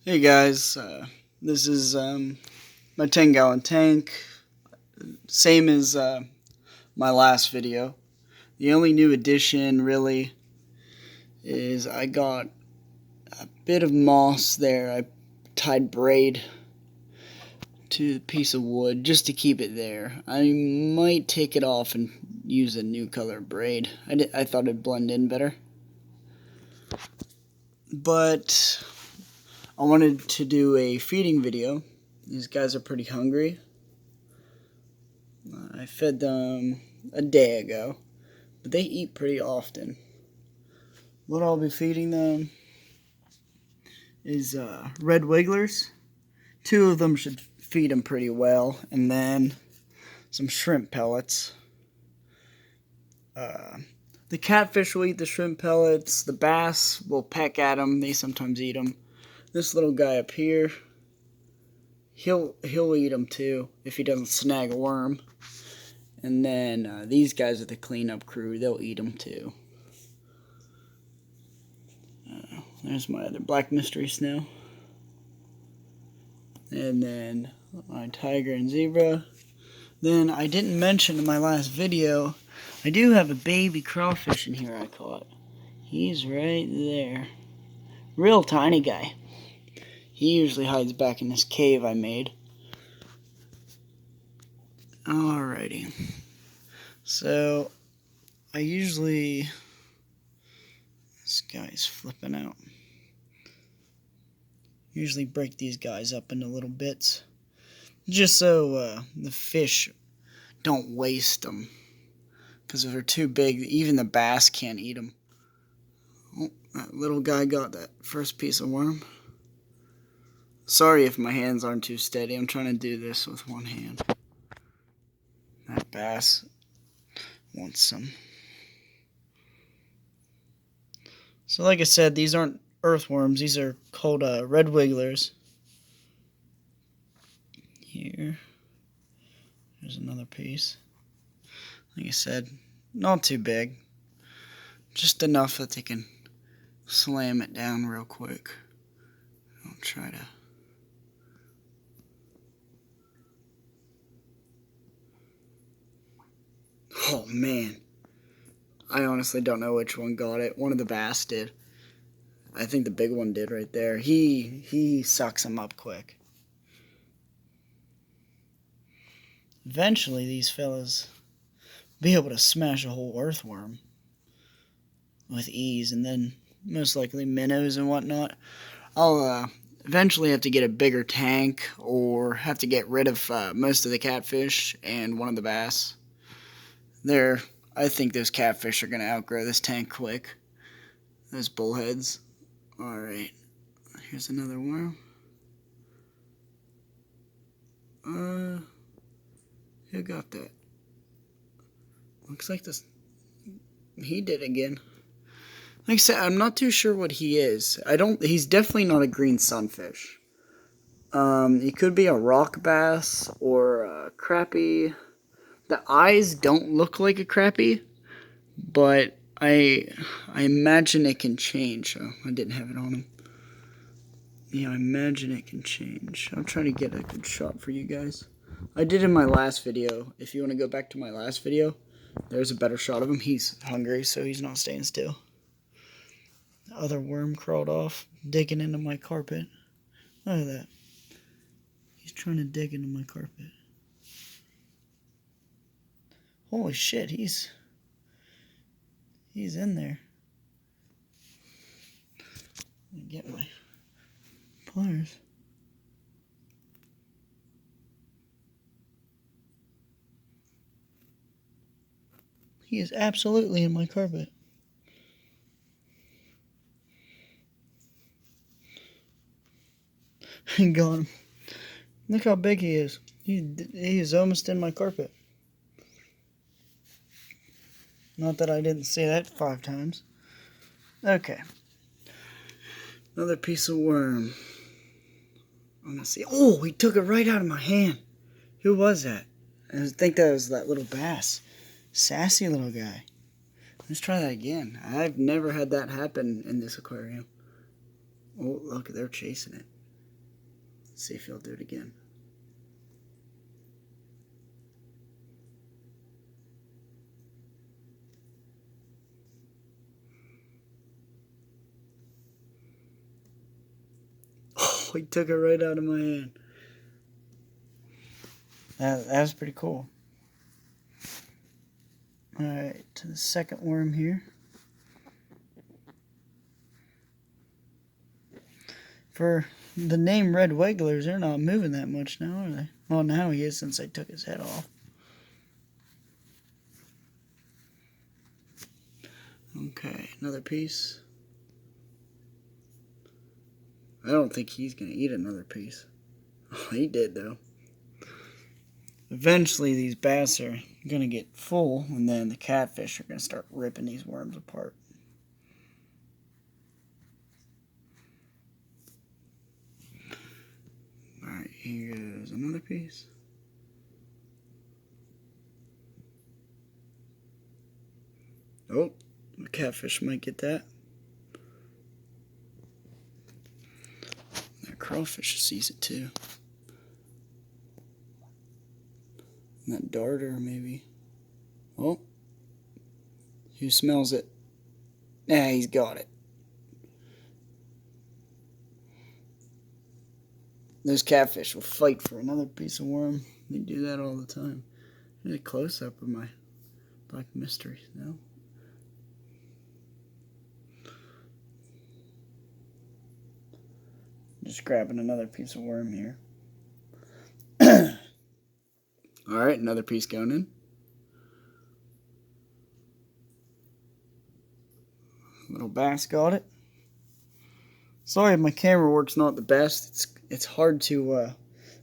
Hey guys, this is my 10-gallon tank, same as my last video. The only new addition really is I got a bit of moss there. I tied braid to the piece of wood just to keep it there. I might take it off and use a new color braid. I thought it'd blend in better. But I wanted to do a feeding video. These guys are pretty hungry. I fed them a day ago, but they eat pretty often. What I'll be feeding them is red wigglers. 2 of them should feed them pretty well, and then some shrimp pellets. The catfish will eat the shrimp pellets. The bass will peck at them. They sometimes eat them. This little guy up here, he'll eat them too if he doesn't snag a worm. And then these guys are the cleanup crew. They'll eat them too. There's my other black mystery snail. And then my tiger and zebra. Then I didn't mention in my last video, I do have a baby crawfish in here I caught. He's right there. Real tiny guy. He usually hides back in this cave I made. Alrighty. So, I usually... This guy's flipping out. Usually break these guys up into little bits. Just so the fish don't waste them. Because if they're too big, even the bass can't eat them. Oh, that little guy got that first piece of worm. Sorry if my hands aren't too steady. I'm trying to do this with one hand. That bass wants some. So like I said, these aren't earthworms. These are called red wigglers. Here. There's another piece. Like I said, not too big. Just enough that they can slam it down real quick. I'll try to... Oh man. I honestly don't know which one got it. One of the bass did. I think the big one did right there. He sucks them up quick. Eventually these fellas be able to smash a whole earthworm with ease, and then most likely minnows and whatnot. I'll eventually have to get a bigger tank, or have to get rid of most of the catfish and one of the bass. I think those catfish are going to outgrow this tank quick. Those bullheads. Alright, here's another worm. Who got that? Looks like this. He did again. Like I said, I'm not too sure what he is. He's definitely not a green sunfish. He could be a rock bass or a crappie. The eyes don't look like a crappie, but I imagine it can change. Oh, I didn't have it on him. Yeah, I imagine it can change. I'm trying to get a good shot for you guys. I did in my last video. If you want to go back to my last video, there's a better shot of him. He's hungry, so he's not staying still. The other worm crawled off, digging into my carpet. Look at that. He's trying to dig into my carpet. Holy shit, he's in there. Let me get my pliers. He is absolutely in my carpet. Got him. Look how big he is. He is almost in my carpet. Not that I didn't say that 5 times. Okay. Another piece of worm. I'm gonna see. Oh, he took it right out of my hand. Who was that? I think that was that little bass. Sassy little guy. Let's try that again. I've never had that happen in this aquarium. Oh, look, they're chasing it. Let's see if he'll do it again. Oh, he took it right out of my hand. That was pretty cool. Alright, to the second worm here. For the name red wigglers, they're not moving that much now, are they? Well, now he is since I took his head off. Okay, another piece. I don't think he's going to eat another piece. Oh, he did, though. Eventually, these bass are going to get full, and then the catfish are going to start ripping these worms apart. Alright, here goes another piece. Oh, the catfish might get that. That crawfish sees it too. And that darter, maybe. Oh, who smells it? Nah, he's got it. Those catfish will fight for another piece of worm. They do that all the time. Really close up of my black mystery, no? Just grabbing another piece of worm here. Alright, another piece going in. Little bass got it. Sorry, my camera work's not the best. It's hard to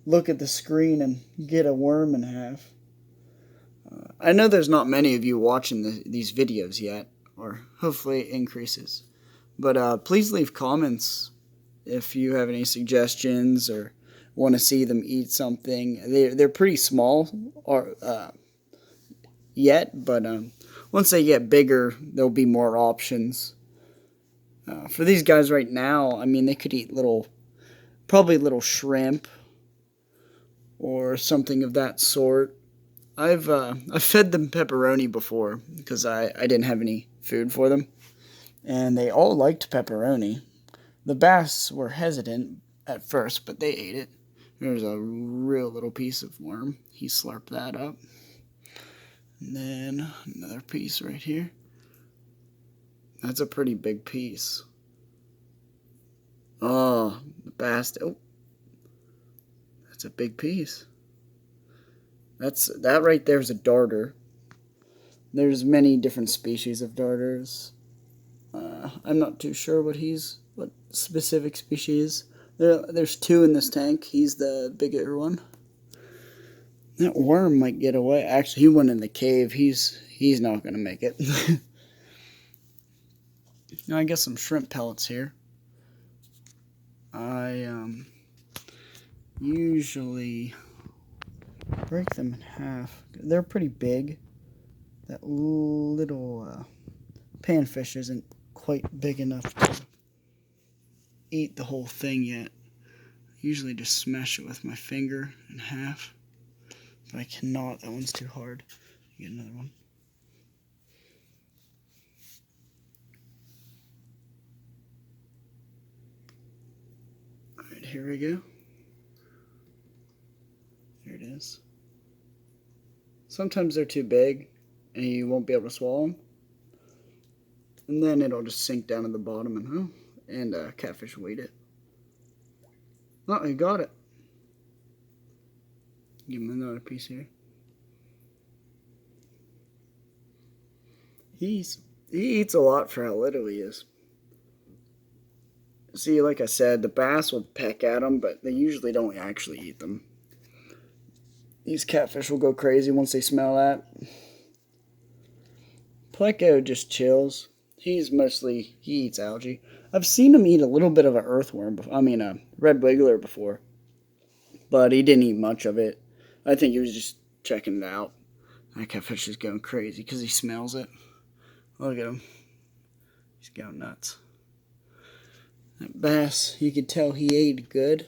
look at the screen and get a worm in half. I know there's not many of you watching these videos yet, or hopefully it increases. But please leave comments if you have any suggestions or want to see them eat something. They're pretty small yet, but once they get bigger, there'll be more options. For these guys right now, I mean, they could eat probably little shrimp or something of that sort. I've fed them pepperoni before because I didn't have any food for them, and they all liked pepperoni. The bass were hesitant at first, but they ate it. There's a real little piece of worm. He slurped that up. And then another piece right here. That's a pretty big piece. Oh, the bass. Oh, that's a big piece. That right there is a darter. There's many different species of darters. I'm not too sure what specific species. There's two in this tank. He's the bigger one. That worm might get away. Actually, he went in the cave. He's not gonna make it. Now I got some shrimp pellets here. I usually break them in half. They're pretty big. That little panfish isn't quite big enough to eat the whole thing yet. I usually just smash it with my finger in half. But I cannot. That one's too hard. Get another one. Alright, here we go. There it is. Sometimes they're too big and you won't be able to swallow them. And then it'll just sink down to the bottom and catfish will eat it. Oh, he got it. Give him another piece here. He eats a lot for how little he is. See, like I said, the bass will peck at them, but they usually don't actually eat them. These catfish will go crazy once they smell that. Pleco just chills. He eats algae. I've seen him eat a little bit of an earthworm, a red wiggler before. But he didn't eat much of it. I think he was just checking it out. That catfish is going crazy because he smells it. Look at him. He's going nuts. That bass, you could tell he ate good.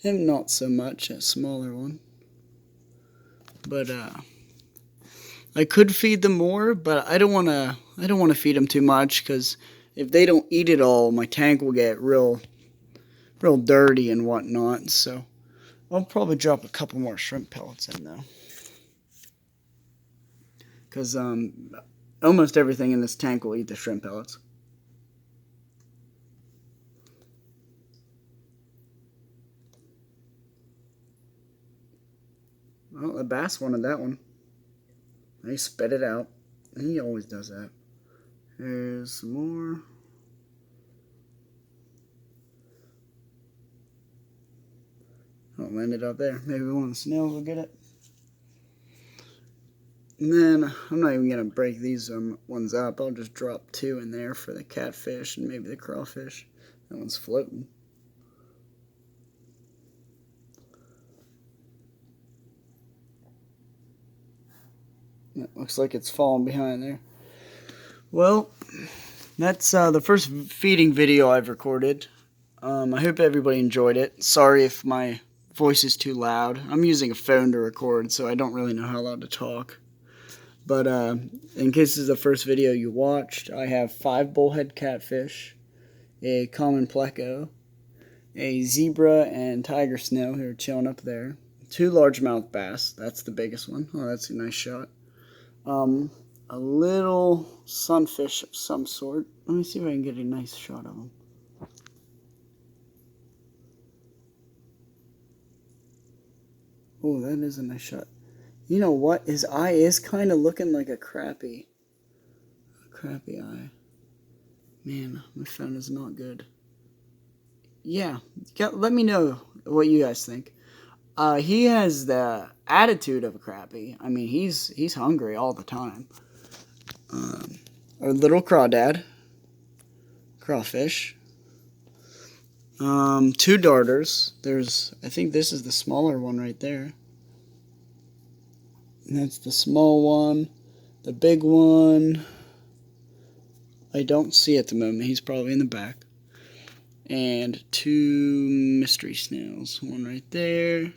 Him not so much, a smaller one. But I could feed them more, but I don't want to feed them too much, because if they don't eat it all, my tank will get real dirty and whatnot. So I'll probably drop a couple more shrimp pellets in though, because almost everything in this tank will eat the shrimp pellets. Well, the bass wanted that one. He spit it out. He always does that. Here's some more. Oh, landed up there. Maybe one of the snails will get it. And then I'm not even going to break these ones up. I'll just drop 2 in there for the catfish and maybe the crawfish. That one's floating. It looks like it's falling behind there. Well, that's the first feeding video I've recorded. I hope everybody enjoyed it. Sorry if my voice is too loud. I'm using a phone to record, so I don't really know how loud to talk. But in case this is the first video you watched, I have 5 bullhead catfish, a common pleco, a zebra and tiger snail who are chilling up there, 2 largemouth bass, that's the biggest one. Oh, that's a nice shot. A little sunfish of some sort. Let me see if I can get a nice shot of him. Oh, that is a nice shot. You know what? His eye is kind of looking like a crappie eye. Man, my phone is not good. Yeah, let me know what you guys think. He has the attitude of a crappie. I mean, he's hungry all the time. Our little crawfish. 2 darters. I think this is the smaller one right there. And that's the small one. The big one, I don't see at the moment. He's probably in the back. And 2 mystery snails. One right there.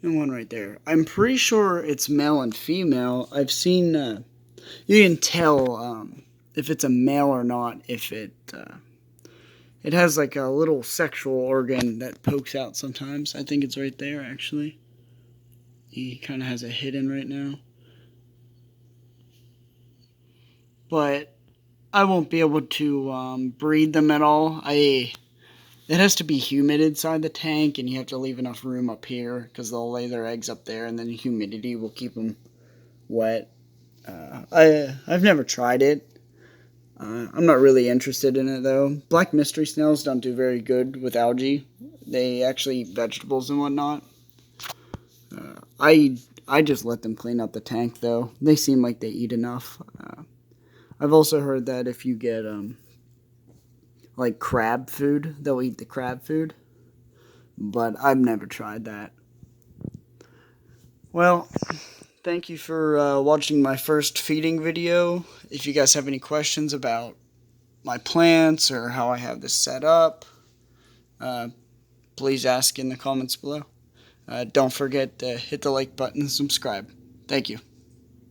And one right there. I'm pretty sure it's male and female. I've seen, you can tell if it's a male or not if it has like a little sexual organ that pokes out sometimes. I think it's right there, actually. He kind of has it hidden right now. But I won't be able to breed them at all. It has to be humid inside the tank, and you have to leave enough room up here because they'll lay their eggs up there, and then the humidity will keep them wet. I've never tried it. I'm not really interested in it, though. Black mystery snails don't do very good with algae. They actually eat vegetables and whatnot. I just let them clean up the tank, though. They seem like they eat enough. I've also heard that if you get like crab food, they'll eat the crab food. But I've never tried that. Well, thank you for watching my first feeding video. If you guys have any questions about my plants or how I have this set up, please ask in the comments below. Don't forget to hit the like button and subscribe. Thank you.